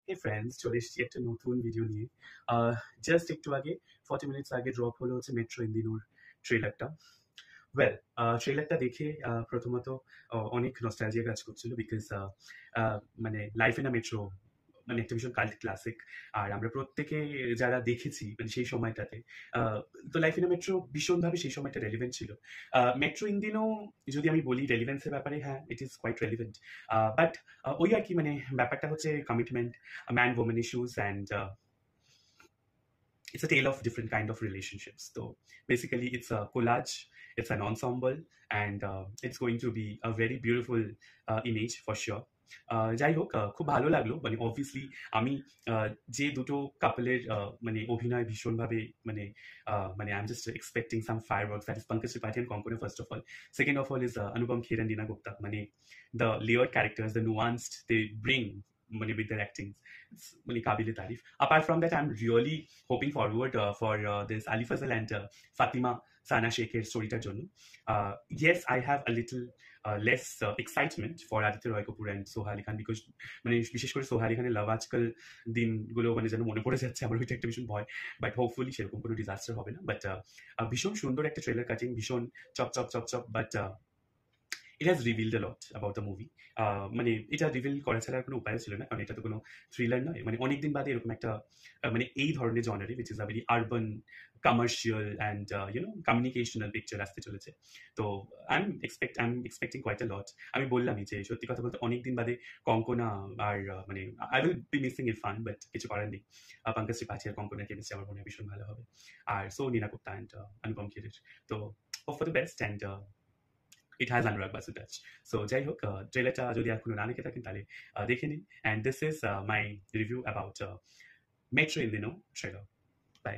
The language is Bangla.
হে ফ্রেন্ডস, চলে এসেছি একটা নতুন ভিডিও নিয়ে। জাস্ট একটু আগে 40 মিনিটস আগে ড্রপ হলো হচ্ছে মেট্রো ইন্দিনোর ট্রেলারটা। ওয়েল, ট্রেলারটা দেখে প্রথমত অনেক নস্টালজিয়া কাজ করছিল, বিকজ মানে লাইফ ইন আ মেট্রো মানে একটা ভীষণ কাল্ট ক্লাসিক। আর আমরা প্রত্যেকে যারা দেখেছি মানে সেই সময়টাতে, আহ, তো লাইফ ইন আ মেট্রো ভীষণভাবে সেই সময়টা রেলিভেন্ট ছিল। মেট্রো ইন্দিনও যদি আমি বলি রেলিভেন্সের ব্যাপারে, হ্যাঁ it is quite relevant. But ওই আর কি, মানে ব্যাপারটা হচ্ছে commitment, man women issues, and it's a tale of different kind of relationships. So basically, it's a collage, it's an ensemble, and it's going to be a very beautiful image for sure. যাই হোক, খুব ভালো লাগলো। মানে অবভিয়াসলি আমি যে দুটো কাপলের মানে অভিনয় ভীষণভাবে মানে মানে I am just expecting some fireworks, that is Pankaj Tripathi and Konkona first of all. Second of all is Anupam Kher and Rina Gupta. মানে the layer characters, the nuanced they bring মানে with their acting, মানে কাবিলে তারিফ। Apart from that, I'm really hoping forward for this Ali Fazal and Fatima Sana Sheikher storyটার জন্য। Yes, I have a little less excitement for Aditya Roy Kapoor and Soha Ali Khan, because মানে বিশেষ করে সোহা আলি খানের লাভ আজকাল দিনগুলো মানে যেন মনে পড়ে যাচ্ছে, আমার ওইটা একটা ভীষণ ভয়। বাট হোপফুলি সেরকম কোনো ডিজাস্টার হবে না। বাট ভীষণ সুন্দর একটা ট্রেলার কাটিং, ভীষণ chop chop chop chop. But it has revealed a lot about the movie. মানে এটা রিভিল করা ছাড়া আর কোনো উপায় ছিল না, কারণ এটা তো কোনো থ্রিলার নয়। মানে অনেকদিন বাদে এরকম একটা মানে এই ধরনের জনারে, which is a very urban commercial and communicational picture আসতে চলেছে। তো I am expecting quite a lot. আমি বললামই যে সত্যি কথা বলতে অনেকদিন বাদে কঙ্কনা আর মানে I will be missing Irfan, but কিছু করার নেই। পঙ্কজ ত্রিপাঠী আর কঙ্কনার কেমিস্ট্রি আমার মনে হয় ভীষণ ভালো হবে। আর সো নীনা গুপ্তা অ্যান্ড অনুপম খেরের। তো hope for the best, and it has Anurag Basu touch. So যাই হোক, ট্রেলারটা যদি এখনো না দেখে থাকেন তাহলে দেখে নিন। And this is my review about Metro In Dino trailer. By.